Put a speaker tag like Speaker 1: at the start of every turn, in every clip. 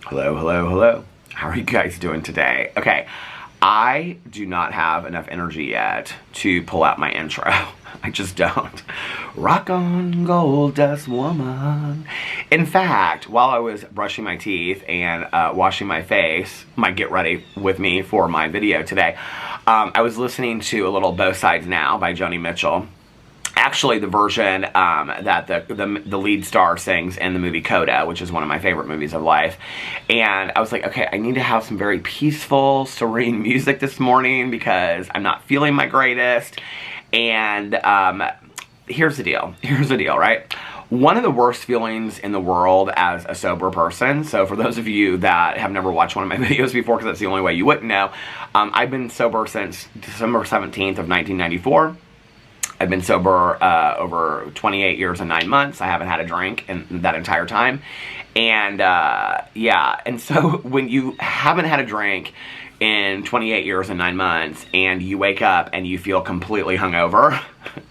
Speaker 1: Hello, hello, hello. How are you guys doing today? Okay, I do not have enough energy yet to pull out my intro. I just don't. Rock on, gold dust woman. In fact, while I was brushing my teeth and washing my face, my get ready with me for my video today, I was listening to a little Both Sides Now by Joni Mitchell. Actually, the version that the lead star sings in the movie Coda, which is one of my favorite movies of life. And I was like, okay, I need to have some very peaceful, serene music this morning because I'm not feeling my greatest. And here's the deal. Here's the deal, right? One of the worst feelings in the world as a sober person, so for those of you that have never watched one of my videos before, because that's the only way you wouldn't know, I've been sober since December 17th of 1994. I've been sober over 28 years and 9 months. I haven't had a drink in that entire time. And yeah, and so when you haven't had a drink in 28 years and 9 months and you wake up and you feel completely hungover,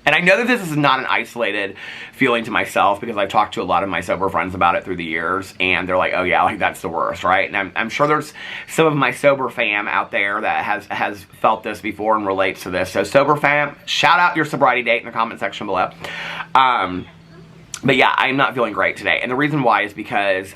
Speaker 1: and I know that this is not an isolated feeling to myself because I've talked to a lot of my sober friends about it through the years, and they're like, oh yeah, like that's the worst, right? And I'm sure there's some of my sober fam out there that has felt this before and relates to this. So sober fam, shout out your sobriety date in the comment section below. But yeah, I'm not feeling great today, and the reason why is because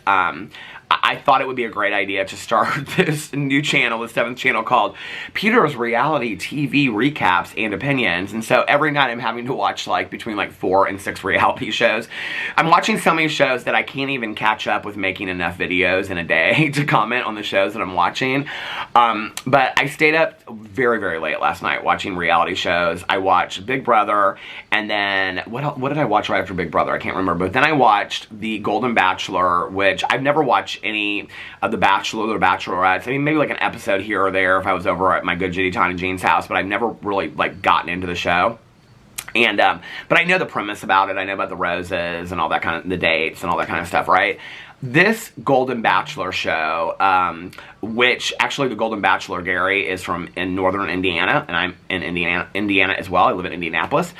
Speaker 1: I thought it would be a great idea to start this new channel, the 7th channel, called Peter's Reality TV Recaps and Opinions. And so every night I'm having to watch like between like 4 and 6 reality shows. I'm watching so many shows that I can't even catch up with making enough videos in a day to comment on the shows that I'm watching. But I stayed up very, very late last night watching reality shows. I watched Big Brother, and then what did I watch right after Big Brother? I can't remember. But then I watched The Golden Bachelor, which I've never watched any of The Bachelor or The Bachelorettes. I mean, maybe like an episode here or there if I was over at my good Judy Tanya Jean's house, but I've never really like gotten into the show. And but I know the premise about it. I know about the roses and all that kind of, the dates and all that kind of stuff, right? This Golden Bachelor show, which actually the Golden Bachelor, Gary, is from in northern Indiana, and I'm in Indiana as well. I live in Indianapolis.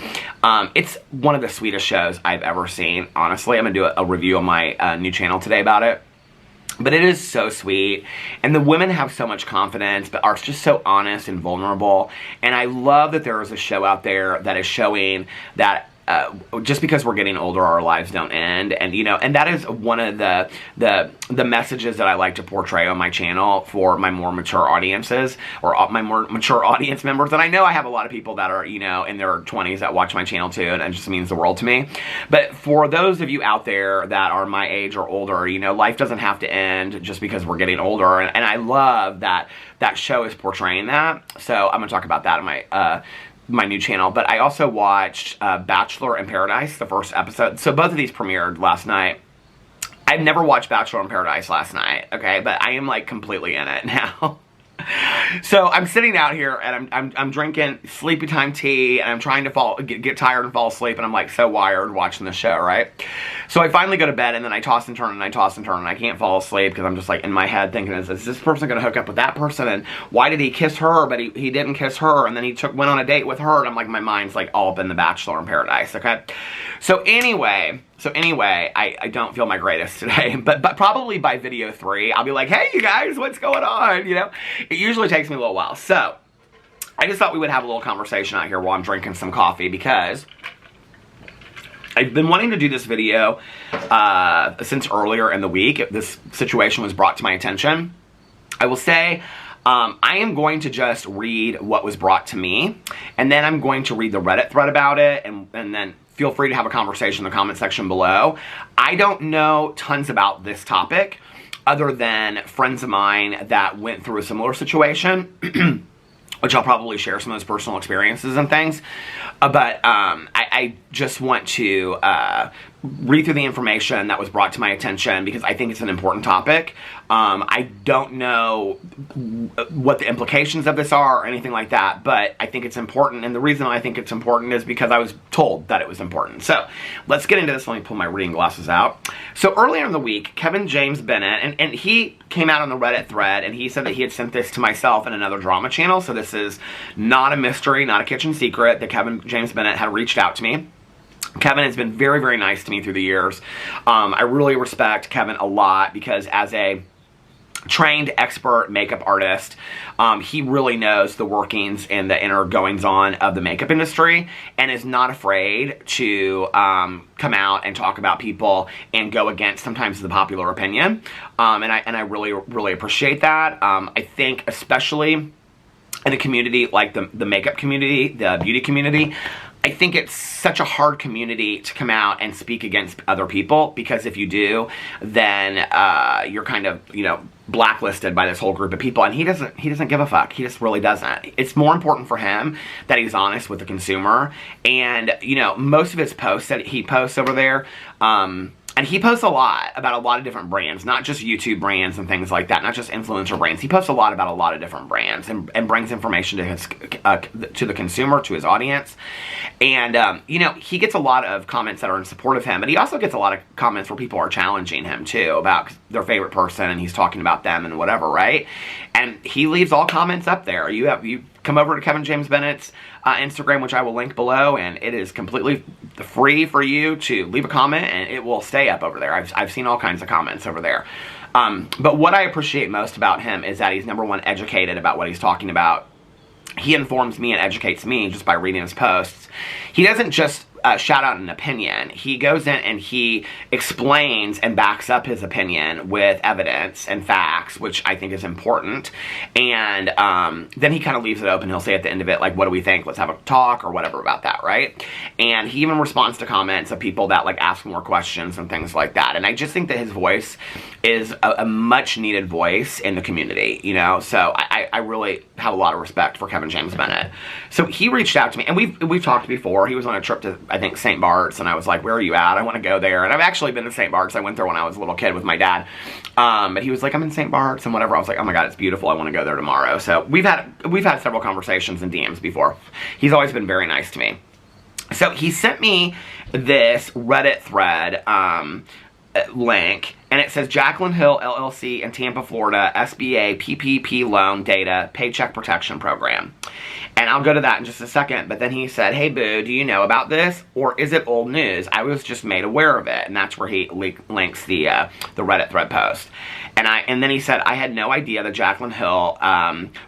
Speaker 1: It's one of the sweetest shows I've ever seen, honestly. I'm going to do a review on my new channel today about it. But it is so sweet, and the women have so much confidence, but are just so honest and vulnerable. And I love that there is a show out there that is showing that just because we're getting older, our lives don't end. And you know, and that is one of the messages that I like to portray on my channel for my more mature audiences, or my more mature audience members. And I know I have a lot of people that are, you know, in their 20s that watch my channel too, and it just means the world to me. But for those of you out there that are my age or older, you know, life doesn't have to end just because we're getting older. And I love that that show is portraying that. So I'm gonna talk about that in my new channel. But I also watched Bachelor in Paradise, the first episode. So both of these premiered last night. I've never watched Bachelor in Paradise last night, okay? But I am like completely in it now. So I'm sitting out here and I'm drinking sleepy time tea, and I'm trying to get tired and fall asleep, and I'm like so wired watching the show, right? So I finally go to bed, and then I toss and turn and I toss and turn, and I can't fall asleep because I'm just like in my head thinking, is this person going to hook up with that person? And why did he kiss her but he didn't kiss her, and then he went on a date with her? And I'm like, my mind's like all up in the Bachelor in Paradise, okay? So anyway, I don't feel my greatest today, but probably by video 3, I'll be like, hey, you guys, what's going on, you know? It usually takes me a little while. So I just thought we would have a little conversation out here while I'm drinking some coffee, because I've been wanting to do this video since earlier in the week. This situation was brought to my attention. I will say, I am going to just read what was brought to me, and then I'm going to read the Reddit thread about it, and then feel free to have a conversation in the comment section below. I don't know tons about this topic other than friends of mine that went through a similar situation, which I'll probably share some of those personal experiences and things. But I just want to read through the information that was brought to my attention because I think it's an important topic. I don't know what the implications of this are or anything like that, but I think it's important, and the reason I think it's important is because I was told that it was important. So let's get into this. Let me pull my reading glasses out. So earlier in the week, Kevin James Bennett, and he came out on the Reddit thread, and he said that he had sent this to myself and another drama channel, so this is not a mystery, not a kitchen secret, that Kevin James Bennett had reached out to me. Kevin has been very, very nice to me through the years. I really respect Kevin a lot because as a trained expert makeup artist. He really knows the workings and the inner goings on of the makeup industry and is not afraid to come out and talk about people and go against sometimes the popular opinion. And I really, really appreciate that. I think especially in a community like the makeup community, the beauty community, I think it's such a hard community to come out and speak against other people, because if you do, then you're kind of, you know, blacklisted by this whole group of people, and he doesn't give a fuck. He just really doesn't. It's more important for him that he's honest with the consumer, and, you know, most of his posts that he posts over there, and he posts a lot about a lot of different brands, not just YouTube brands and things like that, not just influencer brands. He posts a lot about a lot of different brands and brings information to his to the consumer, to his audience. And, you know, he gets a lot of comments that are in support of him, but he also gets a lot of comments where people are challenging him, too, about their favorite person, and he's talking about them and whatever, right? And he leaves all comments up there. You come over to Kevin James Bennett's Instagram, which I will link below, and it is completely free for you to leave a comment, and it will stay up over there. I've seen all kinds of comments over there. But what I appreciate most about him is that he's, number one, educated about what he's talking about. He informs me and educates me just by reading his posts. He doesn't just shout out an opinion. He goes in and he explains and backs up his opinion with evidence and facts, which I think is important. And then he kind of leaves it open. He'll say at the end of it, like, what do we think? Let's have a talk or whatever about that, right? And he even responds to comments of people that, like, ask more questions and things like that. And I just think that his voice is a much needed voice in the community, you know? So I really have a lot of respect for Kevin James Bennett. So he reached out to me, and we've talked before. He was on a trip to, I think, St. Bart's, and I was like, where are you at? I want to go there. And I've actually been to St. Bart's. I went there when I was a little kid with my dad. But he was like, I'm in St. Bart's and whatever. I was like, oh my God, it's beautiful. I want to go there tomorrow. So we've had several conversations in DMs before. He's always been very nice to me. So he sent me this Reddit thread link, and it says Jaclyn Hill LLC in Tampa, Florida, SBA PPP loan data paycheck protection program. And I'll go to that in just a second, but then he said, hey boo, do you know about this, or is it old news? I was just made aware of it. And that's where he links the Reddit thread post. And then he said, I had no idea that Jaclyn Hill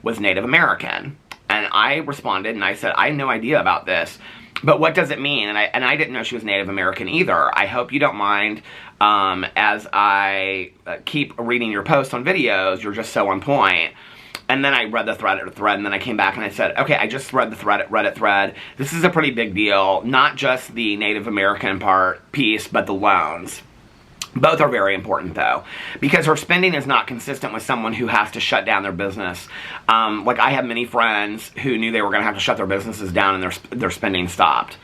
Speaker 1: was Native American. And I responded and I said, I had no idea about this. But what does it mean? And I didn't know she was Native American either. I hope you don't mind as I keep reading your posts on videos. You're just so on point. And then I read the thread, and then I came back and I said, okay, I just read the Reddit thread. This is a pretty big deal. Not just the Native American piece, but the loans. Both are very important, though, because her spending is not consistent with someone who has to shut down their business. Like, I have many friends who knew they were going to have to shut their businesses down, and their spending stopped.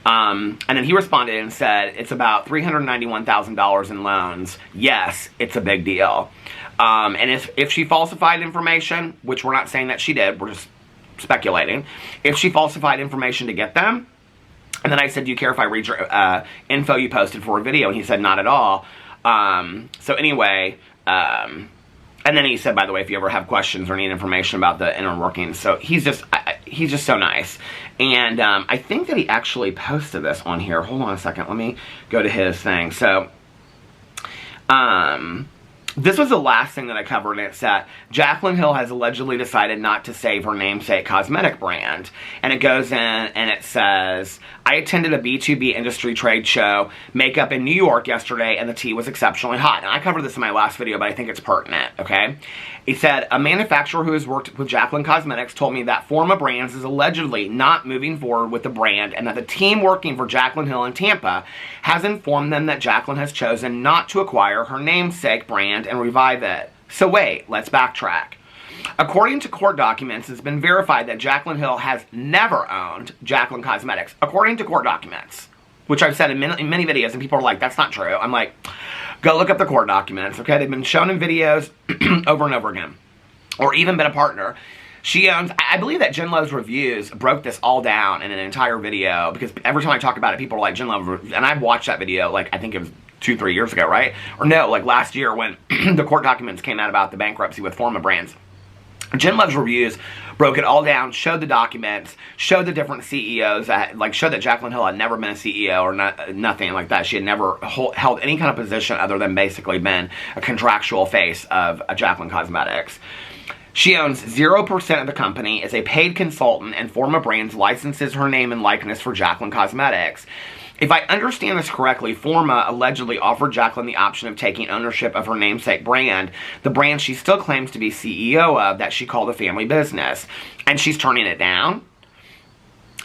Speaker 1: And then he responded and said, it's about $391,000 in loans. Yes, it's a big deal. And if she falsified information, which we're not saying that she did, we're just speculating. If she falsified information to get them, and then I said, do you care if I read your info you posted for a video? And he said, not at all. So anyway, and then he said, by the way, if you ever have questions or need information about the inner workings. So he's just so nice. And I think that he actually posted this on here. Hold on a second. Let me go to his thing. So, this was the last thing that I covered, and it's that Jaclyn Hill has allegedly decided not to save her namesake cosmetic brand. And it goes in and it says, I attended a B2B industry trade show, makeup in New York yesterday, and the tea was exceptionally hot. And I covered this in my last video, but I think it's pertinent, okay? He said, a manufacturer who has worked with Jaclyn Cosmetics told me that Forma Brands is allegedly not moving forward with the brand, and that the team working for Jaclyn Hill in Tampa has informed them that Jaclyn has chosen not to acquire her namesake brand and revive it. So wait, let's backtrack. According to court documents, it's been verified that Jaclyn Hill has never owned Jaclyn Cosmetics. According to court documents, which I've said in many videos, and people are like, that's not true. I'm like, go look up the court documents, okay? They've been shown in videos over and over again. Or even been a partner. She owns, I believe that Jen Love's Reviews broke this all down in an entire video, because every time I talk about it, people are like, Jen Love, and I've watched that video, like, I think it was 2-3 years ago, right? Or no, like last year when the court documents came out about the bankruptcy with Forma Brands. Jen Love's reviews broke it all down, showed the documents, showed the different CEOs, showed that Jaclyn Hill had never been a CEO or nothing like that. She had never held any kind of position other than basically been a contractual face of Jaclyn Cosmetics. She owns 0% of the company, is a paid consultant, and Forma Brands licenses her name and likeness for Jaclyn Cosmetics. If I understand this correctly, Forma allegedly offered Jaclyn the option of taking ownership of her namesake brand, the brand she still claims to be CEO of, that she called a family business, and she's turning it down?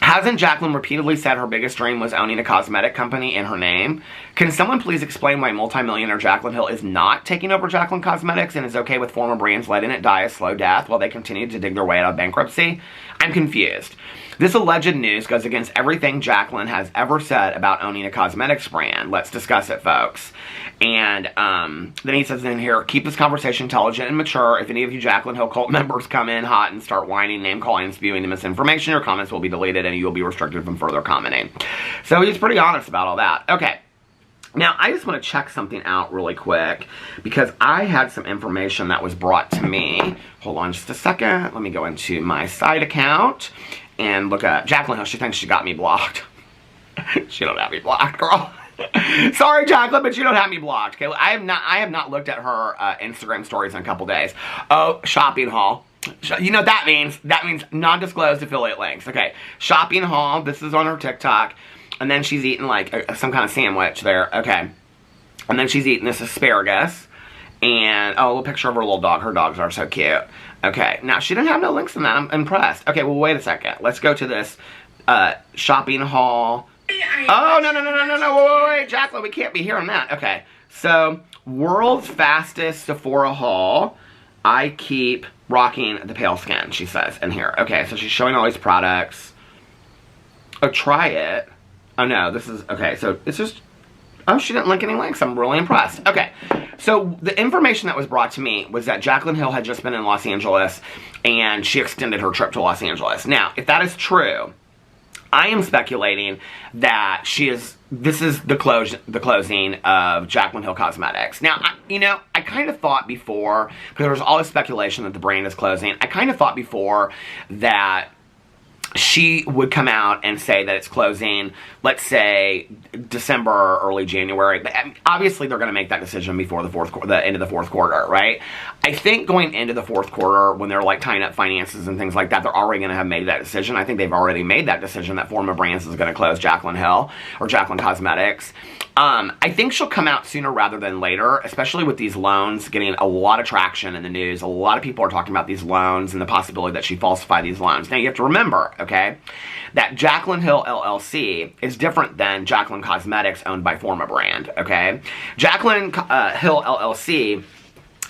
Speaker 1: Hasn't Jaclyn repeatedly said her biggest dream was owning a cosmetic company in her name? Can someone please explain why multimillionaire Jaclyn Hill is not taking over Jaclyn Cosmetics and is okay with Forma Brands letting it die a slow death while they continue to dig their way out of bankruptcy? I'm confused. This alleged news goes against everything Jaclyn has ever said about owning a cosmetics brand. Let's discuss it, folks. And then he says in here, keep this conversation intelligent and mature. If any of you Jaclyn Hill cult members come in hot and start whining, name-calling, and spewing the misinformation, your comments will be deleted and you will be restricted from further commenting. So he's pretty honest about all that. Okay. Now, I just want to check something out really quick because I had some information that was brought to me. Hold on just a second. Let me go into my side account and look at Jaclyn Hill. She thinks she got me blocked. She don't have me blocked, girl. Sorry, Jaclyn, but you don't have me blocked. Okay, I have not looked at her Instagram stories in a couple days. Oh, shopping haul. You know what that means? That means non-disclosed affiliate links. Okay, shopping haul. This is on her TikTok. And then she's eating like some kind of sandwich there. Okay. And then she's eating this asparagus. And, oh, a little picture of her little dog. Her dogs are so cute. Okay. Now, she didn't have no links in that. I'm impressed. Okay, well, wait a second. Let's go to this shopping haul. Oh, no. Wait, Jaclyn, we can't be hearing that. Okay. So, world's fastest Sephora haul. I keep rocking the pale skin, she says in here. Okay, so she's showing all these products. Oh, try it. Oh, no, this is, okay, so it's just, oh, she didn't link any links. I'm really impressed. Okay, so the information that was brought to me was that Jaclyn Hill had just been in Los Angeles, and she extended her trip to Los Angeles. Now, if that is true, I am speculating that this is the closing of Jaclyn Hill Cosmetics. Now, I kind of thought before, because there was all this speculation that the brand is closing, I kind of thought before that she would come out and say that it's closing, let's say, December or early January. But obviously, they're going to make that decision before the end of the fourth quarter, right? I think going into the fourth quarter, when they're like tying up finances and things like that, they're already going to have made that decision. I think they've already made that decision that Forma Brands is going to close Jaclyn Hill or Jaclyn Cosmetics. I think she'll come out sooner rather than later, especially with these loans getting a lot of traction in the news. A lot of people are talking about these loans and the possibility that she falsified these loans. Now, you have to remember, okay, that Jaclyn Hill LLC is different than Jaclyn Cosmetics owned by Forma Brand, okay? Jaclyn Hill LLC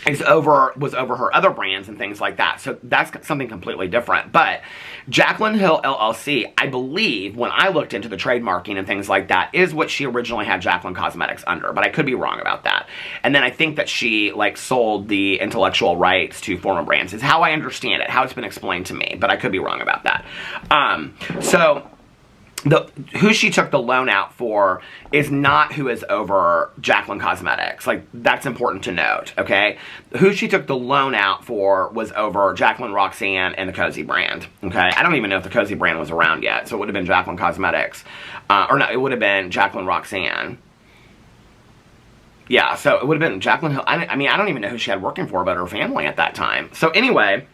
Speaker 1: was over her other brands and things like that. So that's something completely different. But Jaclyn Hill LLC, I believe, when I looked into the trademarking and things like that, is what she originally had Jaclyn Cosmetics under. But I could be wrong about that. And then I think that she, sold the intellectual rights to Forma Brands. Is how I understand it, how it's been explained to me. But I could be wrong about that. Who she took the loan out for is not who is over Jaclyn Cosmetics. That's important to note, okay? Who she took the loan out for was over Jaclyn Roxanne and the Cozy brand, okay? I don't even know if the Cozy brand was around yet, so it would have been Jaclyn Cosmetics. Or no, it would have been Jaclyn Roxanne. Yeah, so it would have been Jaclyn Hill. I mean, I don't even know who she had working for but her family at that time. So anyway,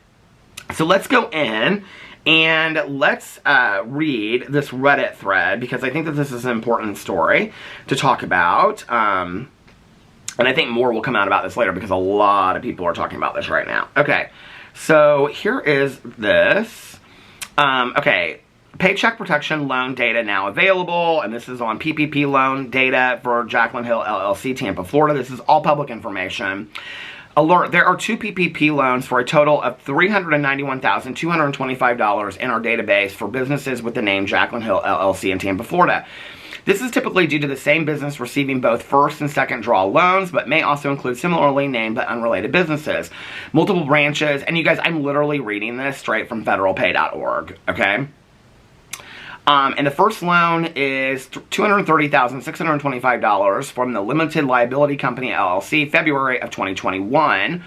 Speaker 1: so let's go in and let's read this Reddit thread, because I think that this is an important story to talk about. And I think more will come out about this later, because a lot of people are talking about this right now. Okay, so here is this. Okay, Paycheck Protection loan data now available, and this is on PPP loan data for Jaclyn Hill LLC, Tampa, Florida. This is all public information. Alert, there are 2 PPP loans for a total of $391,225 in our database for businesses with the name Jaclyn Hill LLC in Tampa, Florida. This is typically due to the same business receiving both first and second draw loans, but may also include similarly named but unrelated businesses. Multiple branches, and you guys, I'm literally reading this straight from federalpay.org, okay? And the first loan is $230,625 from the Limited Liability Company LLC, February of 2021.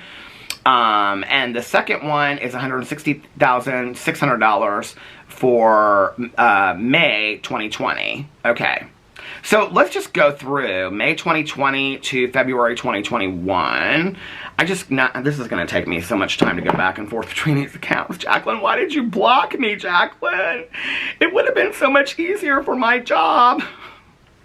Speaker 1: And the second one is $160,600 for May 2020. Okay. So let's just go through May 2020 to February 2021. This is going to take me so much time to go back and forth between these accounts. Jaclyn, why did you block me, Jaclyn? It would have been so much easier for my job.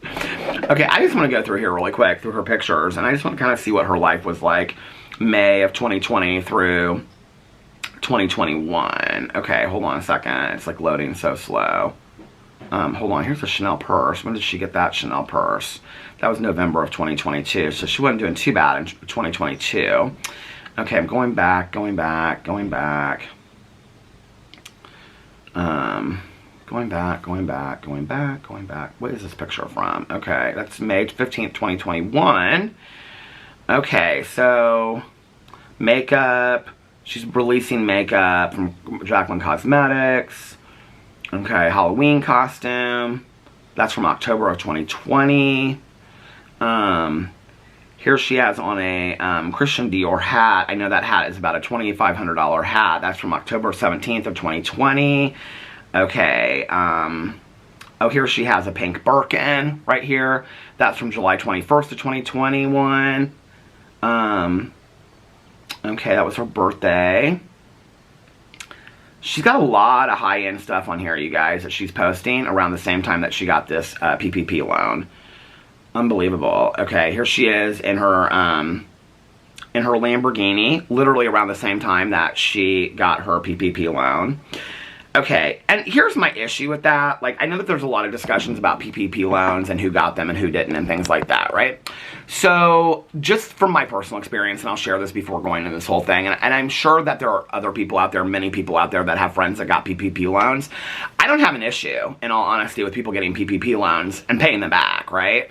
Speaker 1: Okay, I just want to go through here really quick through her pictures, and I just want to kind of see what her life was like May of 2020 through 2021. Okay, hold on a second. It's like loading so slow. Hold on, here's a Chanel purse. When did she get that Chanel purse? That was November of 2022, so she wasn't doing too bad in 2022. Okay, I'm going back. Going back. What is this picture from? Okay, that's May 15th, 2021. Okay, so makeup. She's releasing makeup from Jaclyn Cosmetics. Okay, Halloween costume. That's from October of 2020. Here she has on a Christian Dior hat. I know that hat is about a $2,500 hat. That's from October 17th of 2020. Okay, oh, here she has a pink Birkin right here. That's from July 21st of 2021. Okay, that was her birthday. She's got a lot of high-end stuff on here, you guys, that she's posting around the same time that she got this PPP loan. Unbelievable. Okay, here she is in her Lamborghini, literally around the same time that she got her PPP loan. Okay, and here's my issue with that. Like, I know that there's a lot of discussions about PPP loans and who got them and who didn't and things like that, right? So, just from my personal experience, and I'll share this before going into this whole thing, and I'm sure that there are other people out there, many people out there that have friends that got PPP loans. I don't have an issue, in all honesty, with people getting PPP loans and paying them back, right?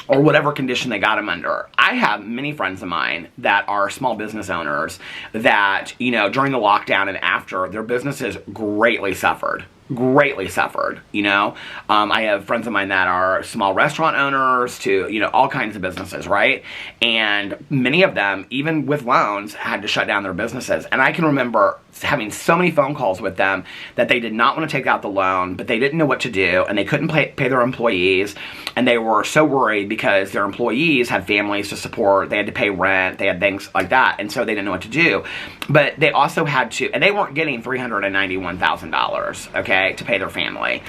Speaker 1: Or whatever condition they got them under. I have many friends of mine that are small business owners that, you know, during the lockdown and after, their businesses greatly suffered. You know. I have friends of mine that are small restaurant owners to, you know, all kinds of businesses, right? And many of them, even with loans, had to shut down their businesses. And I can remember having so many phone calls with them that they did not want to take out the loan, but they didn't know what to do, and they couldn't pay their employees, and they were so worried because their employees had families to support, they had to pay rent, they had things like that, and so they didn't know what to do. But they also had to, and they weren't getting $391,000, okay, to pay their family.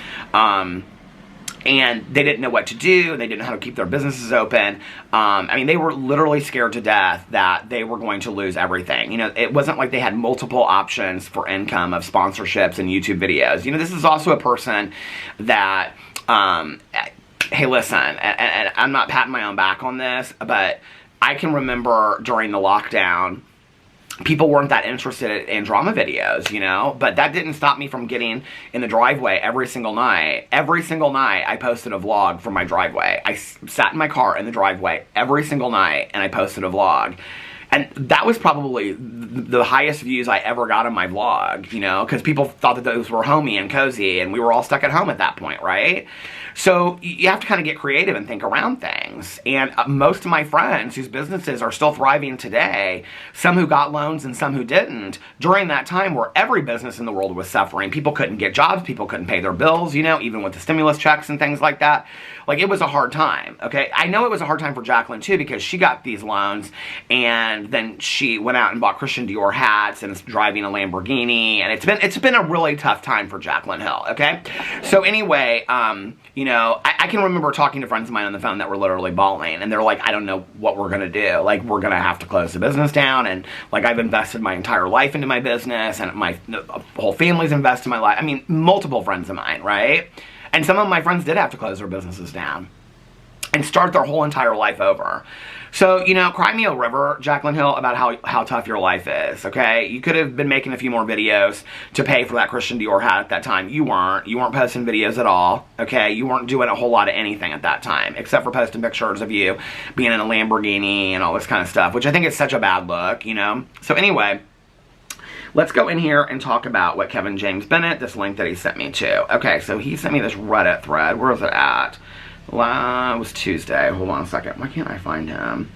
Speaker 1: And they didn't know what to do, and they didn't know how to keep their businesses open. I mean, they were literally scared to death that they were going to lose everything. You know, it wasn't like they had multiple options for income of sponsorships and YouTube videos. You know, this is also a person that, hey, listen, and I'm not patting my own back on this, but I can remember during the lockdown, people weren't that interested in drama videos, you know, but that didn't stop me from getting in the driveway every single night. Every single night I posted a vlog from my driveway. I sat in my car in the driveway every single night and I posted a vlog. And that was probably the highest views I ever got on my vlog, you know, because people thought that those were homey and cozy, and we were all stuck at home at that point, right? So you have to kind of get creative and think around things. And most of my friends whose businesses are still thriving today, some who got loans and some who didn't, during that time where every business in the world was suffering. People couldn't get jobs, people couldn't pay their bills, you know, even with the stimulus checks and things like that. Like, it was a hard time, okay? I know it was a hard time for Jaclyn, too, because she got these loans, and then she went out and bought Christian Dior hats and is driving a Lamborghini, and it's been a really tough time for Jaclyn Hill, okay? So anyway, you know, I can remember talking to friends of mine on the phone that were literally bawling, and they're like, I don't know what we're gonna do. Like, we're gonna have to close the business down, and like, I've invested my entire life into my business, and my whole family's invested in my life. I mean, multiple friends of mine, right? And some of my friends did have to close their businesses down and start their whole entire life over. So, you know, cry me a river, Jaclyn Hill, about how tough your life is, okay? You could have been making a few more videos to pay for that Christian Dior hat at that time. You weren't. You weren't posting videos at all, okay? You weren't doing a whole lot of anything at that time, except for posting pictures of you being in a Lamborghini and all this kind of stuff, which I think is such a bad look, you know? So anyway, let's go in here and talk about what Kevin James Bennett, this link that he sent me to. Okay, so he sent me this Reddit thread. Where is it at? It was Tuesday. Hold on a second. Why can't I find him?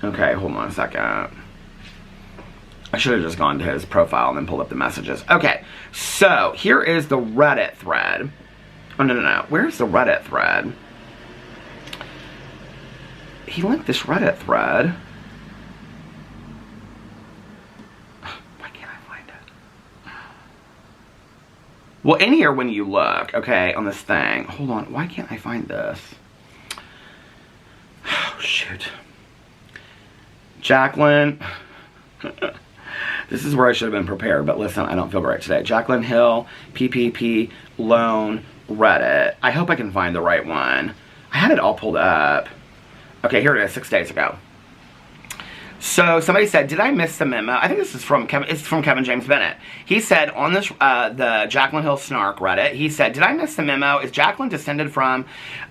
Speaker 1: Okay, hold on a second. I should have just gone to his profile and then pulled up the messages. Okay, so here is the Reddit thread. Oh, no. Where's the Reddit thread? He linked this Reddit thread. Why can't I find it? Well, in here when you look, okay, on this thing. Hold on, why can't I find this? Oh, shoot. Jaclyn. This is where I should have been prepared, but listen, I don't feel great today. Jaclyn Hill, PPP, loan, Reddit. I hope I can find the right one. I had it all pulled up. Okay, here it is, 6 days ago. So somebody said, did I miss the memo? I think this is from Kevin. It's from Kevin James Bennett. He said on this, the Jaclyn Hill Snark Reddit, he said, did I miss the memo? Is Jaclyn descended from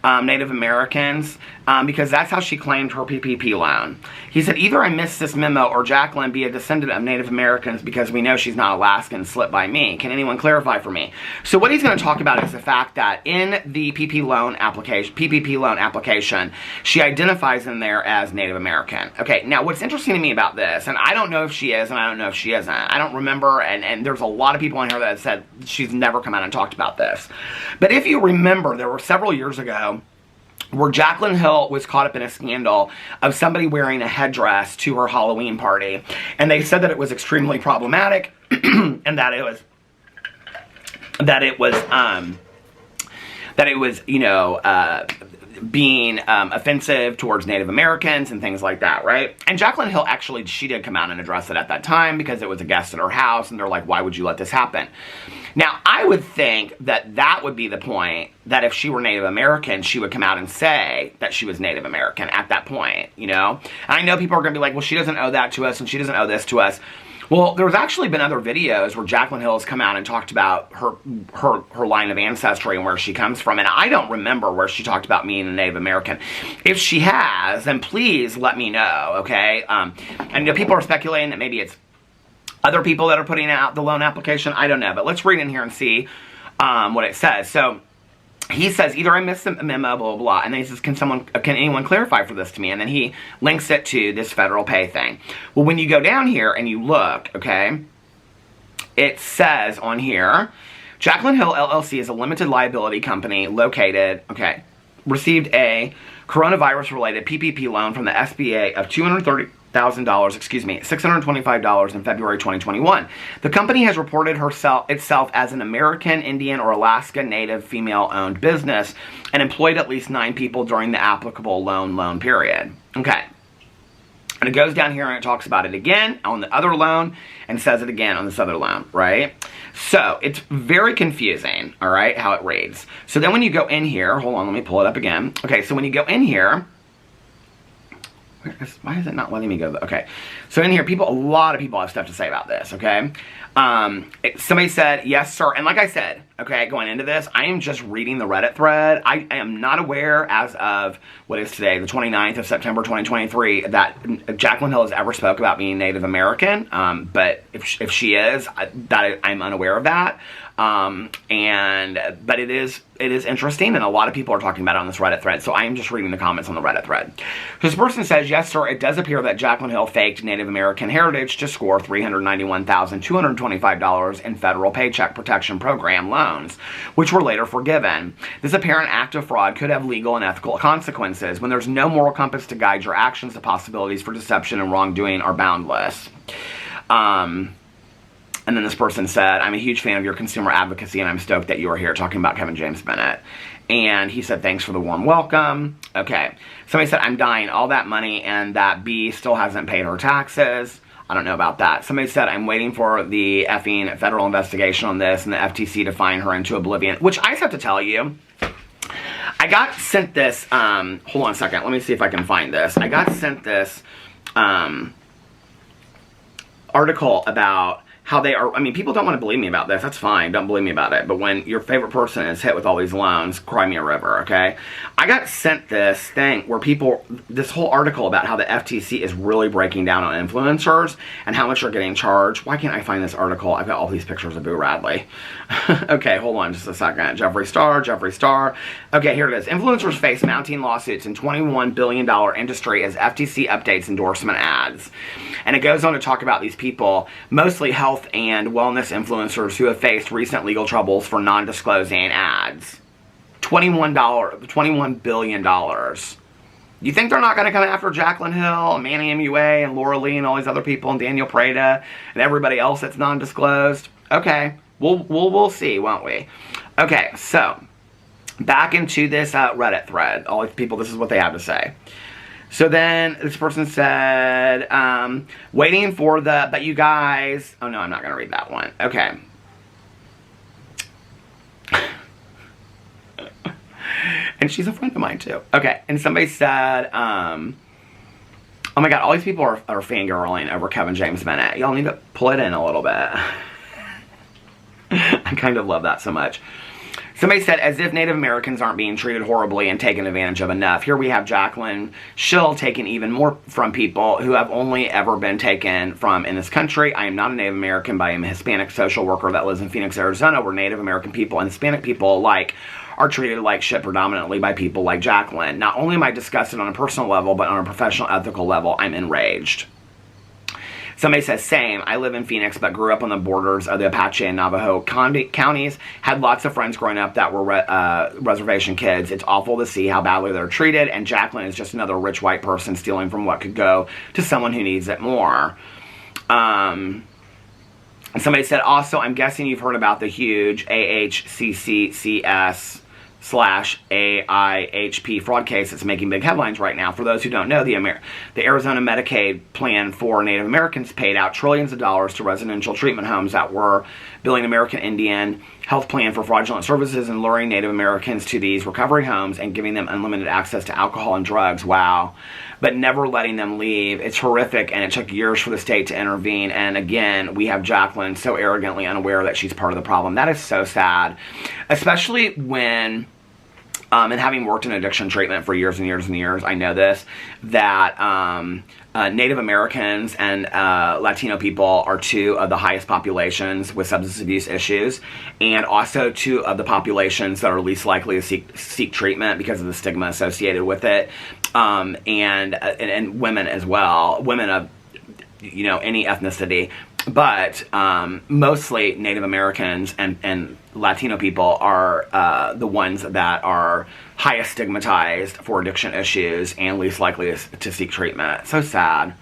Speaker 1: Native Americans? Because that's how she claimed her PPP loan. He said, either I missed this memo or Jaclyn be a descendant of Native Americans because we know she's not Alaskan, slipped by me. Can anyone clarify for me? So what he's going to talk about is the fact that in the PPP loan application, she identifies in there as Native American. Okay, now what's interesting to me about this, and I don't know if she is and I don't know if she isn't. I don't remember, and there's a lot of people on here that said she's never come out and talked about this. But if you remember, there were several years ago where Jaclyn Hill was caught up in a scandal of somebody wearing a headdress to her Halloween party. And they said that it was extremely problematic and that it was, you know, being offensive towards Native Americans and things like that, right? And Jaclyn Hill actually, she did come out and address it at that time because it was a guest at her house and they're like, why would you let this happen? Now, I would think that that would be the point, that if she were Native American, she would come out and say that she was Native American at that point, you know? And I know people are going to be like, well, she doesn't owe that to us and she doesn't owe this to us. Well, there's actually been other videos where Jaclyn Hill has come out and talked about her line of ancestry and where she comes from. And I don't remember where she talked about being a Native American. If she has, then please let me know, okay? And you know, people are speculating that maybe it's other people that are putting out the loan application. I don't know, but let's read in here and see what it says. So he says, either I missed the memo, blah, blah, blah. And then he says, can anyone clarify for this to me? And then he links it to this federal pay thing. Well, when you go down here and you look, okay, it says on here, Jaclyn Hill LLC is a limited liability company located, okay, received a coronavirus-related PPP loan from the SBA of $625 in February 2021. The company has reported itself as an American, Indian, or Alaska Native female-owned business and employed at least 9 people during the applicable loan period. Okay. And it goes down here and it talks about it again on the other loan and says it again on this other loan, right? So it's very confusing, all right, how it reads. So then when you go in here, hold on, let me pull it up again. Okay, so when you go in here, why is it not letting me go? Okay, so in here, a lot of people have stuff to say about this, okay? Somebody said, yes, sir. And like I said, okay, going into this, I am just reading the Reddit thread. I am not aware as of, what is today, the 29th of September 2023, that Jaclyn Hill has ever spoke about being Native American. But if she is, I'm unaware of that. But it is interesting, and a lot of people are talking about it on this Reddit thread, so I am just reading the comments on the Reddit thread. So this person says, yes, sir, it does appear that Jaclyn Hill faked Native American heritage to score $391,225 in federal Paycheck Protection Program loans, which were later forgiven. This apparent act of fraud could have legal and ethical consequences. When there's no moral compass to guide your actions, the possibilities for deception and wrongdoing are boundless. And then this person said, I'm a huge fan of your consumer advocacy and I'm stoked that you are here talking about Kevin James Bennett. And he said, thanks for the warm welcome. Okay. Somebody said, I'm dying. All that money and that B still hasn't paid her taxes. I don't know about that. Somebody said, I'm waiting for the effing federal investigation on this and the FTC to fine her into oblivion. Which I just have to tell you, I got sent this, hold on a second. Let me see if I can find this. I got sent this article about how they are. I mean, people don't want to believe me about this. That's fine. Don't believe me about it. But when your favorite person is hit with all these loans, cry me a river, okay? I got sent this thing where this whole article about how the FTC is really breaking down on influencers and how much they're getting charged. Why can't I find this article? I've got all these pictures of Boo Radley. Okay, hold on just a second. Jeffree Star. Okay, here it is. Influencers face mounting lawsuits in $21 billion industry as FTC updates endorsement ads. And it goes on to talk about these people, mostly health and wellness influencers who have faced recent legal troubles for non-disclosing ads. $21 billion. You think they're not going to come after Jaclyn Hill, Manny MUA, and Laura Lee, and all these other people, and Daniel Prada, and everybody else that's non-disclosed? Okay, we'll see, won't we? Okay, so back into this Reddit thread. All these people, this is what they have to say. So then this person said, waiting for but you guys, oh no, I'm not going to read that one. Okay. And she's a friend of mine too. Okay, and somebody said, oh my god, all these people are fangirling over Kevin James Bennett. Y'all need to pull it in a little bit. I kind of love that so much. Somebody said, as if Native Americans aren't being treated horribly and taken advantage of enough. Here we have Jaclyn Schill taking even more from people who have only ever been taken from in this country. I am not a Native American, but I am a Hispanic social worker that lives in Phoenix, Arizona, where Native American people and Hispanic people alike are treated like shit predominantly by people like Jaclyn. Not only am I disgusted on a personal level, but on a professional, ethical level, I'm enraged. Somebody says, same. I live in Phoenix, but grew up on the borders of the Apache and Navajo counties. Had lots of friends growing up that were reservation kids. It's awful to see how badly they're treated, and Jaclyn is just another rich white person stealing from what could go to someone who needs it more. Somebody said, also, I'm guessing you've heard about the huge AHCCCS /AIHP fraud case that's making big headlines right now. For those who don't know, the Arizona Medicaid plan for Native Americans paid out trillions of dollars to residential treatment homes that were billing American Indian health plan for fraudulent services and luring Native Americans to these recovery homes and giving them unlimited access to alcohol and drugs. Wow. But never letting them leave. It's horrific, and it took years for the state to intervene. And again, we have Jaclyn so arrogantly unaware that she's part of the problem. That is so sad. Especially when, and having worked in addiction treatment for years and years and years, I know this, that Native Americans and Latino people are two of the highest populations with substance abuse issues, and also two of the populations that are least likely to seek treatment because of the stigma associated with it, and women as well, women of, you know, any ethnicity. But mostly Native Americans and Latino people are the ones that are highest stigmatized for addiction issues and least likely to seek treatment. So sad.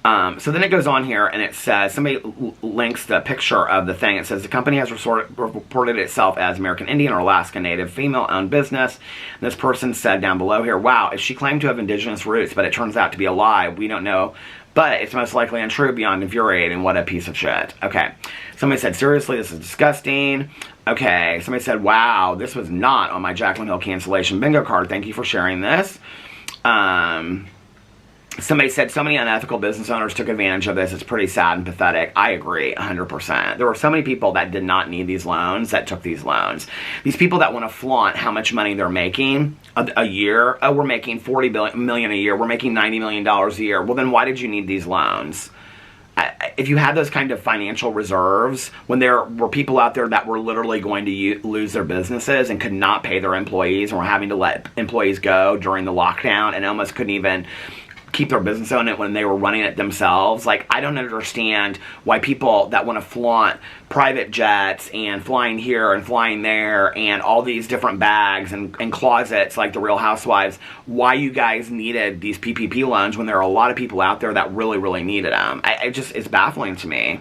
Speaker 1: So then it goes on here and it says, somebody links the picture of the thing. It says the company has reported itself as American Indian or Alaska Native female-owned business. And this person said down below here, wow, if she claimed to have indigenous roots, but it turns out to be a lie, we don't know. But it's most likely untrue, beyond infuriating. What a piece of shit. Okay. Somebody said, seriously, this is disgusting. Okay. Somebody said, wow, this was not on my Jaclyn Hill cancellation bingo card. Thank you for sharing this. Somebody said, so many unethical business owners took advantage of this. It's pretty sad and pathetic. I agree 100%. There were so many people that did not need these loans that took these loans. These people that want to flaunt how much money they're making a year. Oh, we're making $40 million a year. We're making $90 million a year. Well, then why did you need these loans? If you had those kind of financial reserves, when there were people out there that were literally going to lose their businesses and could not pay their employees and were having to let employees go during the lockdown and almost couldn't even keep their business on it when they were running it themselves. Like, I don't understand why people that want to flaunt private jets and flying here and flying there and all these different bags and closets like the Real Housewives, why you guys needed these PPP loans when there are a lot of people out there that really, really needed them. It's baffling to me.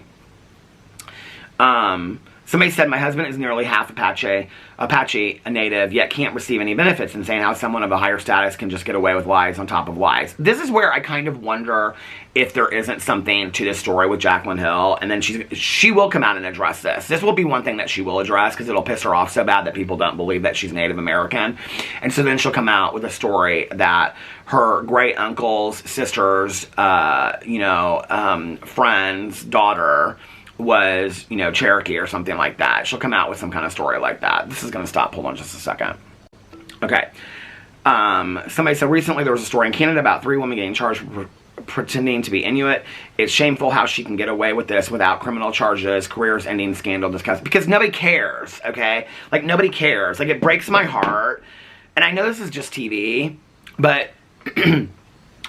Speaker 1: Somebody said, my husband is nearly half Apache, a native, yet can't receive any benefits, and saying how someone of a higher status can just get away with lies on top of lies. This is where I kind of wonder if there isn't something to this story with Jaclyn Hill, and then she will come out and address this. This will be one thing that she will address, because it'll piss her off so bad that people don't believe that she's Native American. And so then she'll come out with a story that her great uncle's sister's, friend's daughter was, Cherokee or something like that. She'll come out with some kind of story like that. This is going to stop. Hold on just a second. Okay. Somebody said recently there was a story in Canada about 3 women getting charged for pretending to be Inuit. It's shameful how she can get away with this without criminal charges, careers ending, scandal discussed. Because nobody cares, okay? Like, nobody cares. Like, it breaks my heart. And I know this is just TV, but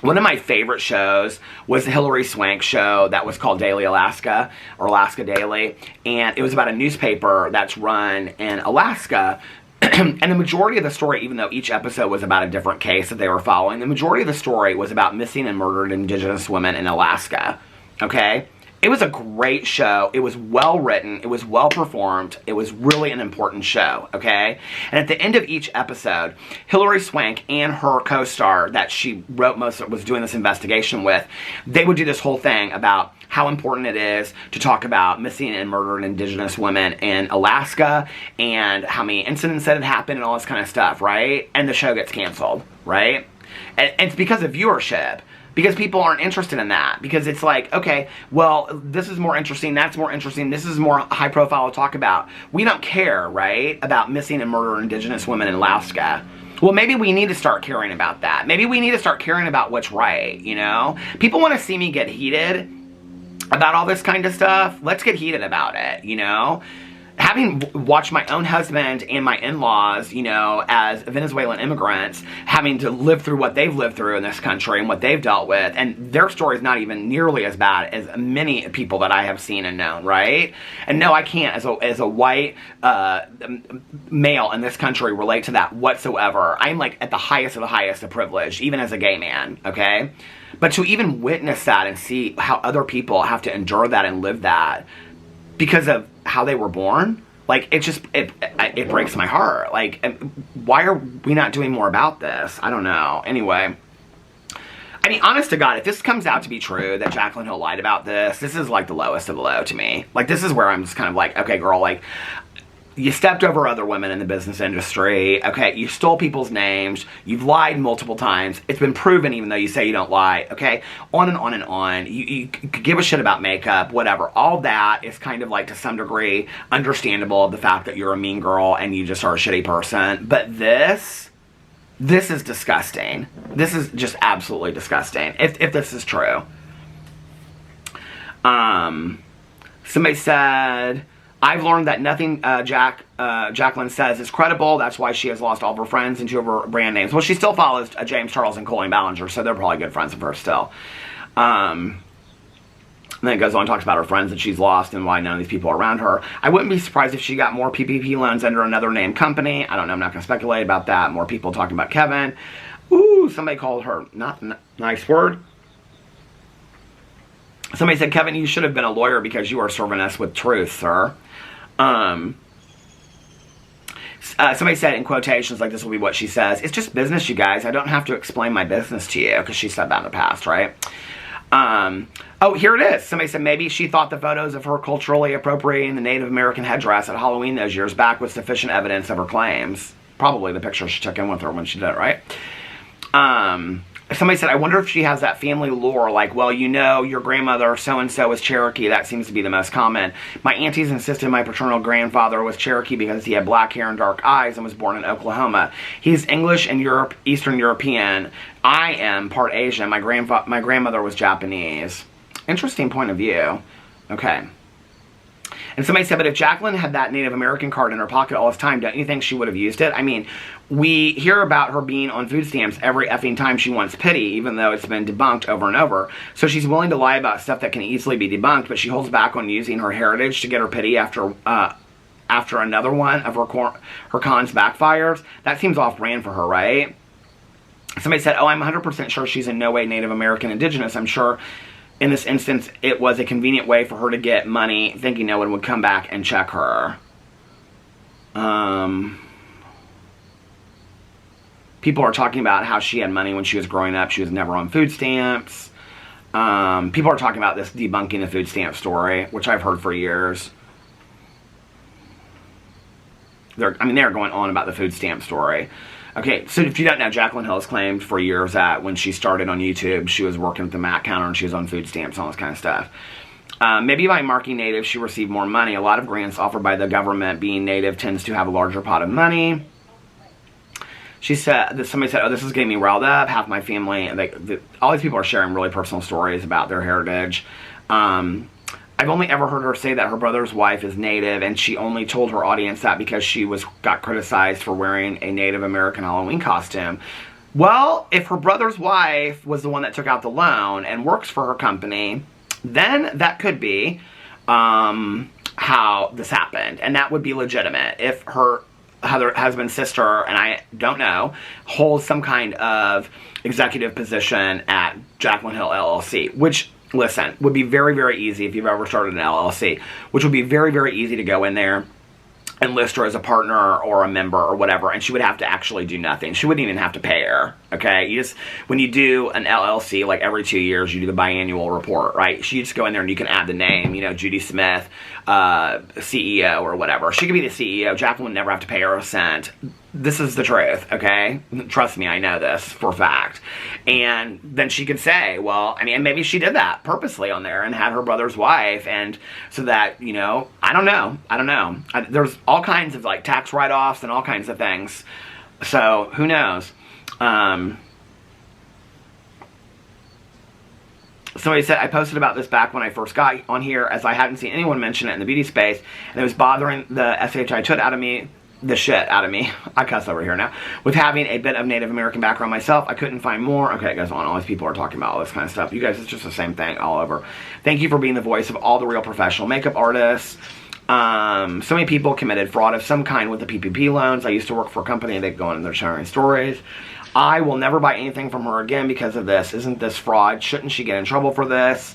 Speaker 1: one of my favorite shows was the Hilary Swank show that was called Daily Alaska, or Alaska Daily, and it was about a newspaper that's run in Alaska, and the majority of the story, even though each episode was about a different case that they were following, the majority of the story was about missing and murdered Indigenous women in Alaska, okay? It was a great show. It was well written. It was well performed. It was really an important show, okay? And at the end of each episode, Hilary Swank and her co-star that she wrote was doing this investigation with, they would do this whole thing about how important it is to talk about missing and murdered Indigenous women in Alaska and how many incidents that had happened and all this kind of stuff, right? And the show gets canceled, right? And it's because of viewership. Because people aren't interested in that. Because it's like, okay, well, this is more interesting, that's more interesting, this is more high profile to talk about. We don't care, right, about missing and murdered Indigenous women in Alaska. Well, maybe we need to start caring about that. Maybe we need to start caring about what's right, People want to see me get heated about all this kind of stuff. Let's get heated about it, Having watched my own husband and my in-laws, as Venezuelan immigrants, having to live through what they've lived through in this country and what they've dealt with, and their story is not even nearly as bad as many people that I have seen and known, right? And no, I can't, as a white male in this country, relate to that whatsoever. I'm like at the highest of privilege, even as a gay man, okay? But to even witness that and see how other people have to endure that and live that because of how they were born, like, it breaks my heart. Like, why are we not doing more about this? I don't know. Anyway, I mean, honest to God, if this comes out to be true, that Jaclyn Hill lied about this is like the lowest of the low to me. Like, this is where I'm just kind of like, okay, girl, like, you stepped over other women in the business industry. Okay, you stole people's names. You've lied multiple times. It's been proven even though you say you don't lie. Okay, on and on and on. You could give a shit about makeup, whatever. All that is kind of like, to some degree, understandable of the fact that you're a mean girl and you just are a shitty person. But this is disgusting. This is just absolutely disgusting. If this is true. Somebody said, I've learned that nothing Jaclyn says is credible. That's why she has lost all of her friends and 2 of her brand names. Well, she still follows James Charles and Colleen Ballinger, so they're probably good friends of hers still. And then it goes on and talks about her friends that she's lost and why none of these people are around her. I wouldn't be surprised if she got more PPP loans under another name company. I don't know. I'm not going to speculate about that. More people talking about Kevin. Ooh, somebody called her not nice word. Somebody said, Kevin, you should have been a lawyer because you are serving us with truth, sir. Somebody said in quotations, like, this will be what she says, it's just business, you guys. I don't have to explain my business to you, because she said that in the past, right? Oh, here it is. Somebody said maybe she thought the photos of her culturally appropriating the Native American headdress at Halloween those years back was sufficient evidence of her claims. Probably the picture she took in with her when she did it, right? Somebody said, I wonder if she has that family lore, like, well, your grandmother so-and-so was Cherokee. That seems to be the most common. My aunties insisted my paternal grandfather was Cherokee because he had black hair and dark eyes and was born in Oklahoma. He's English and Eastern European. I am part Asian. My grandmother was Japanese. Interesting point of view. Okay. And somebody said, but if Jaclyn had that Native American card in her pocket all this time, don't you think she would have used it? I mean, we hear about her being on food stamps every effing time she wants pity, even though it's been debunked over and over. So she's willing to lie about stuff that can easily be debunked, but she holds back on using her heritage to get her pity after another one of her cons backfires. That seems off-brand for her, right? Somebody said, oh, I'm 100% sure she's in no way Native American Indigenous. I'm sure in this instance, it was a convenient way for her to get money, thinking no one would come back and check her. People are talking about how she had money when she was growing up. She was never on food stamps. People are talking about this debunking the food stamp story, which I've heard for years. They're going on about the food stamp story. Okay, so if you don't know, Jaclyn Hill has claimed for years that when she started on YouTube, she was working at the Mac counter and she was on food stamps and all this kind of stuff. Maybe by marking Native, she received more money. A lot of grants offered by the government, being Native, tends to have a larger pot of money. She said, somebody said, oh, this is getting me riled up. Half my family, all these people are sharing really personal stories about their heritage. I've only ever heard her say that her brother's wife is Native, and she only told her audience that because she got criticized for wearing a Native American Halloween costume. Well, if her brother's wife was the one that took out the loan and works for her company, then that could be how this happened, and that would be legitimate. If her husband's sister, and I don't know, holds some kind of executive position at Jaclyn Hill LLC, which, listen, would be very, very easy if you've ever started an LLC, which would be very, very easy to go in there and list her as a partner or a member or whatever, and she would have to actually do nothing. She wouldn't even have to pay her, okay? When you do an LLC, like every 2 years, you do the biannual report, right? You just go in there and you can add the name, Judy Smith, CEO or whatever. She could be the CEO. Jaclyn would never have to pay her a cent. This is the truth, okay? Trust me, I know this for a fact. And then she could say, well, maybe she did that purposely on there and had her brother's wife, and so that, I don't know. There's all kinds of, tax write-offs and all kinds of things. So, who knows? Somebody said, I posted about this back when I first got on here, as I hadn't seen anyone mention it in the beauty space, and it was bothering the shit out of me, I cuss over here now, with having a bit of Native American background myself. I couldn't find more. Okay, it goes on. All these people are talking about all this kind of stuff. You guys, it's just the same thing all over. Thank you for being the voice of all the real professional makeup artists. So many people committed fraud of some kind with the PPP loans. I used to work for a company. They go on and they're sharing stories. I will never buy anything from her again because of this. Isn't this fraud? Shouldn't she get in trouble for this?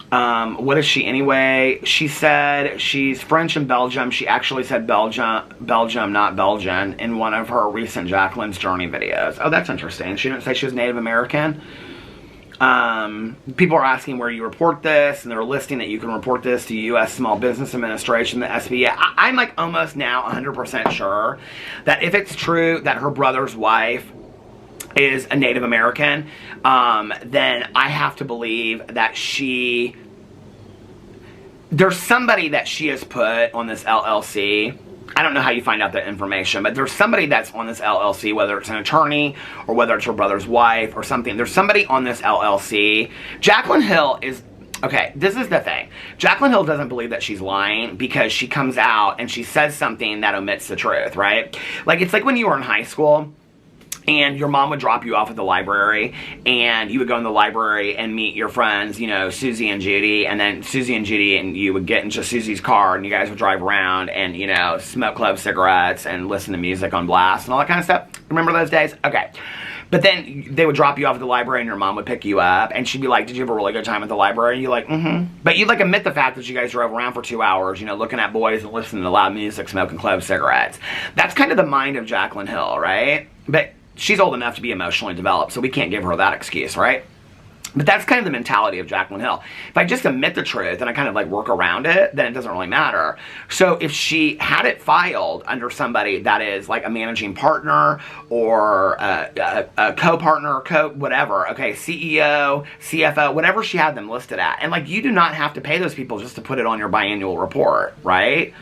Speaker 1: What is she anyway? She said she's French and Belgium. She actually said Belgium, not Belgian, in one of her recent Jaclyn's Journey videos. Oh, that's interesting. She didn't say she was Native American. People are asking where you report this, and they're listing that you can report this to U.S. Small Business Administration, the SBA. I'm almost now 100% sure that if it's true that her brother's wife is a Native American, then I have to believe that there's somebody that she has put on this LLC. I don't know how you find out that information, but there's somebody that's on this LLC, whether it's an attorney or whether it's her brother's wife or something. There's somebody on this LLC. Jaclyn Hill is, okay, this is the thing. Jaclyn Hill doesn't believe that she's lying because she comes out and she says something that omits the truth, right? It's like when you were in high school and your mom would drop you off at the library, and you would go in the library and meet your friends, Susie and Judy, and then Susie and Judy and you would get into Susie's car, and you guys would drive around and, smoke club cigarettes and listen to music on blast and all that kind of stuff. Remember those days? Okay. But then they would drop you off at the library and your mom would pick you up, and she'd be like, did you have a really good time at the library? And you're like, mm-hmm. But you'd admit the fact that you guys drove around for 2 hours, looking at boys and listening to loud music, smoking club cigarettes. That's kind of the mind of Jaclyn Hill, right? But she's old enough to be emotionally developed, so we can't give her that excuse, right? But that's kind of the mentality of Jaclyn Hill. If I just admit the truth and I kind of work around it, then it doesn't really matter. So if she had it filed under somebody that is a managing partner or a co-partner, whatever, okay, CEO, CFO, whatever she had them listed at, and you do not have to pay those people just to put it on your biannual report, right?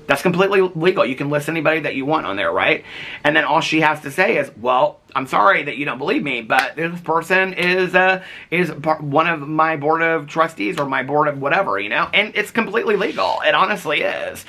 Speaker 1: That's completely legal. You can list anybody that you want on there, right? And then all she has to say is, well, I'm sorry that you don't believe me, but this person is one of my board of trustees or my board of whatever, And it's completely legal. It honestly is.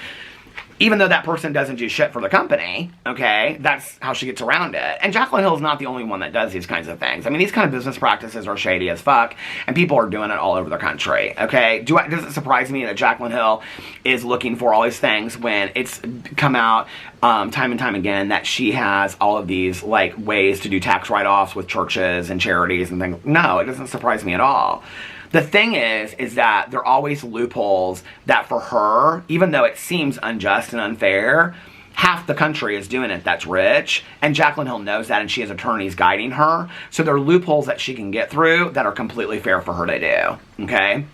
Speaker 1: Even though that person doesn't do shit for the company, okay, that's how she gets around it. And Jaclyn Hill's not the only one that does these kinds of things. These kind of business practices are shady as fuck, and people are doing it all over the country, okay? Does it surprise me that Jaclyn Hill is looking for all these things when it's come out time and time again that she has all of these, ways to do tax write-offs with churches and charities and things? No, it doesn't surprise me at all. The thing is that there are always loopholes that for her, even though it seems unjust and unfair, half the country is doing it that's rich, and Jaclyn Hill knows that, and she has attorneys guiding her. So there are loopholes that she can get through that are completely fair for her to do, okay?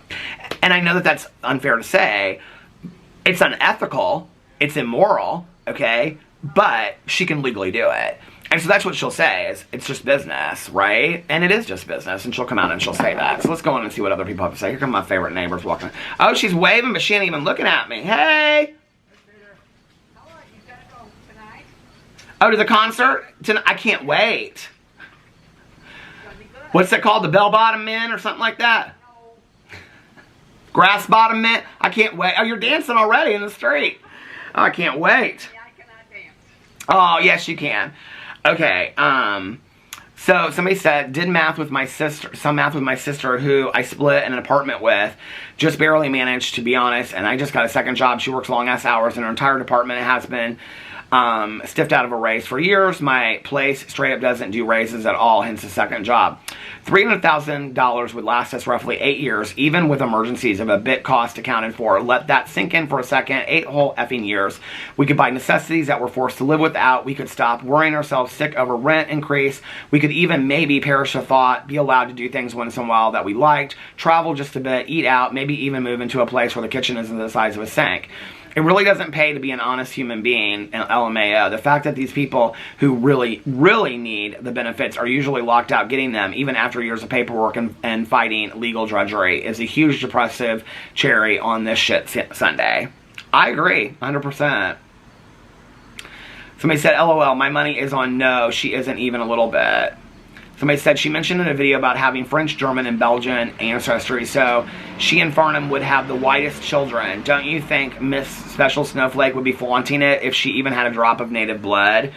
Speaker 1: And I know that that's unfair to say. It's unethical, it's immoral, okay? But she can legally do it. And so that's what she'll say, is it's just business, right? And it is just business, and she'll come out and she'll say that. So let's go on and see what other people have to say. Here come my favorite neighbors walking. Oh, she's waving, but she ain't even looking at me. Hey! Oh, to the concert? I can't wait. What's it called? The Bell Bottom Men or something like that? Grass Bottom Men? I can't wait. Oh, you're dancing already in the street. Oh, I can't wait.
Speaker 2: I cannot dance.
Speaker 1: Oh, yes, you can. Okay, so somebody said, did math with my sister, some math with my sister who I split in an apartment with, just barely managed, to be honest, and I just got a second job. She works long-ass hours, and her entire department has been stiffed out of a raise for years. My place straight up doesn't do raises at all, hence the second job. $300,000 would last us roughly 8 years, even with emergencies of a bit cost accounted for. Let that sink in for a second. 8 whole effing years. We could buy necessities that we're forced to live without. We could stop worrying ourselves sick over rent increase. We could even maybe perish a thought, be allowed to do things once in a while that we liked, travel just a bit, eat out, maybe even move into a place where the kitchen isn't the size of a sink. It really doesn't pay to be an honest human being, and LMAO. The fact that these people who really, really need the benefits are usually locked out getting them, even after years of paperwork and fighting legal drudgery, is a huge depressive cherry on this shit Sunday. I agree, 100%. Somebody said, LOL, my money is on no, she isn't even a little bit. Somebody said she mentioned in a video about having French, German, and Belgian ancestry, so she and Farnham would have the whitest children. Don't you think Miss Special Snowflake would be flaunting it if she even had a drop of native blood?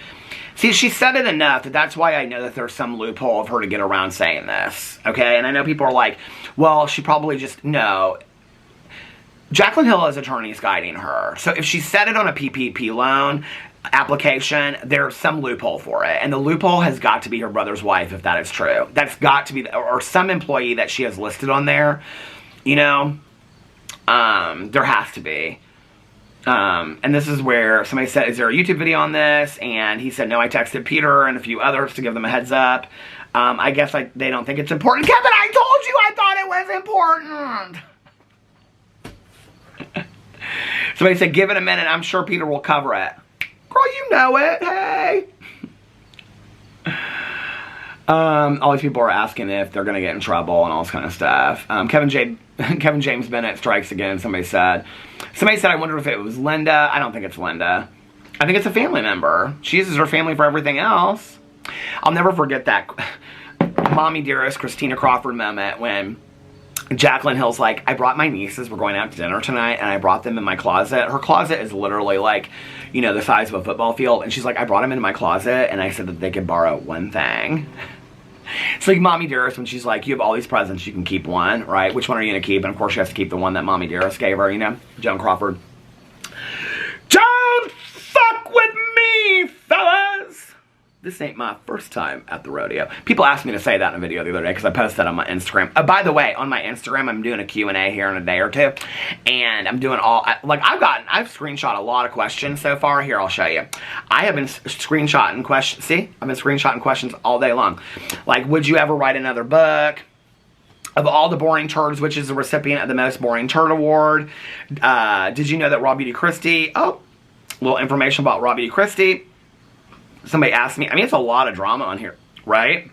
Speaker 1: See, she said it enough that that's why I know that there's some loophole of her to get around saying this, okay? And I know people are like, well, she probably just, no. Jaclyn Hill has attorneys guiding her. So if she said it on a PPP loan application, there's some loophole for it, and the loophole has got to be her brother's wife, if that is true. That's got to be, or some employee that she has listed on there, you know. There has to be. And this is where somebody said, is there a YouTube video on this? And he said, no. I texted Peter and a few others to give them a heads up. I guess they don't think it's important. Kevin, I told you I thought it was important. Somebody said, give it a minute, I'm sure Peter will cover it. Girl, you know it. Hey. All these people are asking if they're going to get in trouble and all this kind of stuff. Kevin James Bennett strikes again, somebody said. Somebody said, I wonder if it was Linda. I don't think it's Linda. I think it's a family member. She uses her family for everything else. I'll never forget that Mommy Dearest Christina Crawford moment when Jaclyn Hill's like, I brought my nieces, we're going out to dinner tonight, and I brought them in my closet. Her closet is literally like, you know, the size of a football field. And she's like, I brought them into my closet, and I said that they could borrow one thing. It's like Mommy Dearest when she's like, you have all these presents, you can keep one, right? Which one are you going to keep? And of course she has to keep the one that Mommy Dearest gave her, you know? Joan Crawford. Don't fuck with me, fellas! This ain't my first time at the rodeo. People asked me to say that in a video the other day because I posted that on my Instagram. By the way, on my Instagram, I'm doing a Q&A here in a day or two. And I'm doing all, like I've screenshot a lot of questions so far. Here, I'll show you. I have been screenshotting questions. See? I've been screenshotting questions all day long. Like, would you ever write another book? Of all the boring turds, which is the recipient of the most boring turd award? Did you know that Raw Beauty Christie? Oh, a little information about Raw Beauty Christie. Somebody asked me, I mean, it's a lot of drama on here, right?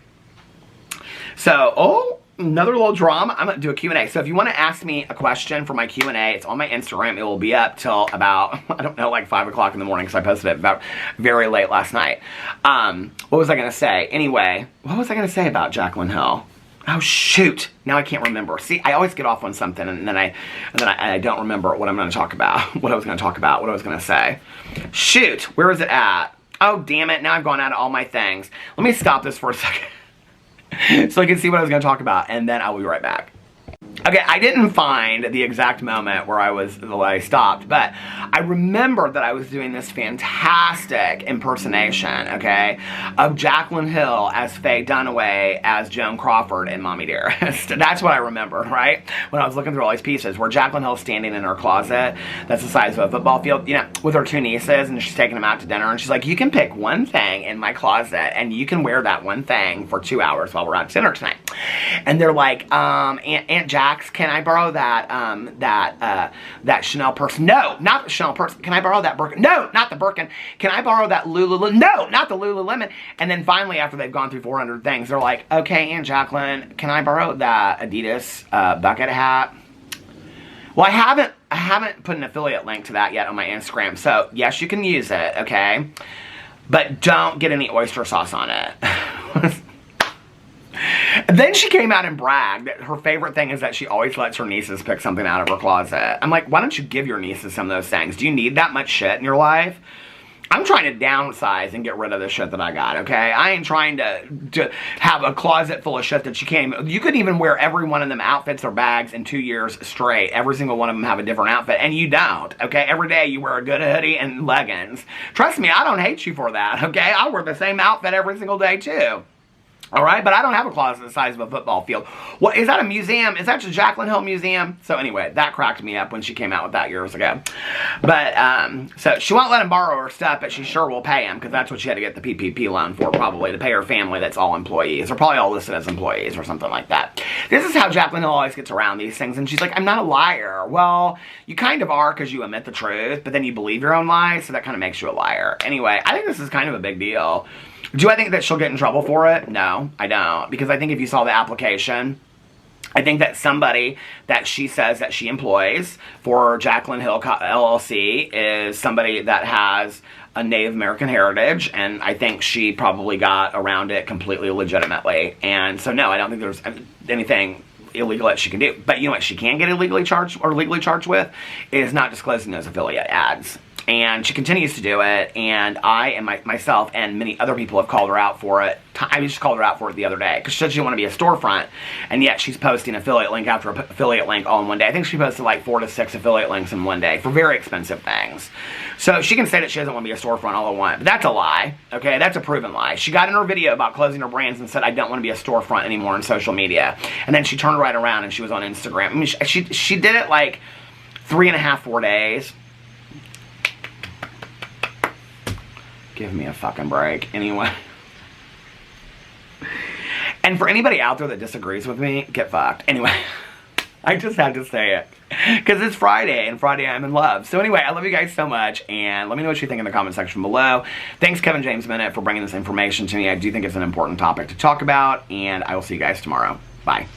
Speaker 1: So, oh, another little drama. I'm going to do a Q&A. So if you want to ask me a question for my Q&A, it's on my Instagram. It will be up till about, I don't know, like 5 o'clock in the morning because I posted it about very late last night. What was I going to say? Anyway, what was I going to say about Jaclyn Hill? Oh, shoot. Now I can't remember. See, I always get off on something and then I don't remember what I'm going to talk about, what I was going to talk about, what I was going to say. Shoot, where is it at? Oh, damn it. Now I've gone out of all my things. Let me stop this for a second so I can see what I was going to talk about, and then I will be right back. Okay, I didn't find the exact moment where I stopped, but I remember that I was doing this fantastic impersonation, okay, of Jaclyn Hill as Faye Dunaway as Joan Crawford in Mommy Dearest. That's what I remember, right? When I was looking through all these pieces, where Jaclyn Hill's standing in her closet, that's the size of a football field, you know, with her two nieces, and she's taking them out to dinner, and she's like, you can pick one thing in my closet, and you can wear that one thing for 2 hours while we're out to dinner tonight. And they're like, Aunt Jax, can I borrow that Chanel purse? No, not the Chanel purse. Can I borrow that Birkin? No, not the Birkin. Can I borrow that Lululemon? No, not the Lululemon. And then finally, after they've gone through 400 things, they're like, okay, Aunt Jaclyn, can I borrow that Adidas bucket hat? Well, I haven't put an affiliate link to that yet on my Instagram, so yes, you can use it, okay? But don't get any oyster sauce on it. Then she came out and bragged that her favorite thing is that she always lets her nieces pick something out of her closet. I'm like, why don't you give your nieces some of those things? Do you need that much shit in your life? I'm trying to downsize and get rid of the shit that I got, okay? I ain't trying to have a closet full of shit that you can't even... You could even wear every one of them outfits or bags in 2 years straight. Every single one of them have a different outfit, and you don't, okay? Every day you wear a good hoodie and leggings. Trust me, I don't hate you for that, okay? I wear the same outfit every single day, too. Alright, but I don't have a closet the size of a football field. What, is that a museum? Is that the Jaclyn Hill Museum? So anyway, that cracked me up when she came out with that years ago. But, so she won't let him borrow her stuff, but she sure will pay him, because that's what she had to get the PPP loan for, probably, to pay her family that's all employees. They're probably all listed as employees or something like that. This is how Jaclyn Hill always gets around these things, and she's like, I'm not a liar. Well, you kind of are, because you admit the truth, but then you believe your own lies, so that kind of makes you a liar. Anyway, I think this is kind of a big deal. Do I think that she'll get in trouble for it? No, I don't. Because I think if you saw the application, I think that somebody that she says that she employs for Jaclyn Hill LLC is somebody that has a Native American heritage, and I think she probably got around it completely legitimately. And so no, I don't think there's anything illegal that she can do. But you know what she can get illegally charged or legally charged with is not disclosing those affiliate ads. And she continues to do it, and I and myself and many other people have called her out for it. I just called her out for it the other day, because she said she didn't want to be a storefront, and yet she's posting affiliate link after affiliate link all in one day. I think she posted like 4 to 6 affiliate links in one day for very expensive things. So she can say that she doesn't want to be a storefront all at once, but that's a lie, okay? That's a proven lie. She got in her video about closing her brands and said, I don't want to be a storefront anymore on social media. And then she turned right around and she was on Instagram. I mean, she did it like 3.5, 4 days. Give me a fucking break. Anyway. And for anybody out there that disagrees with me, get fucked. Anyway. I just had to say it. Because it's Friday, and Friday I'm in love. So anyway, I love you guys so much, and let me know what you think in the comment section below. Thanks, Kevin James Bennett, for bringing this information to me. I do think it's an important topic to talk about, and I will see you guys tomorrow. Bye.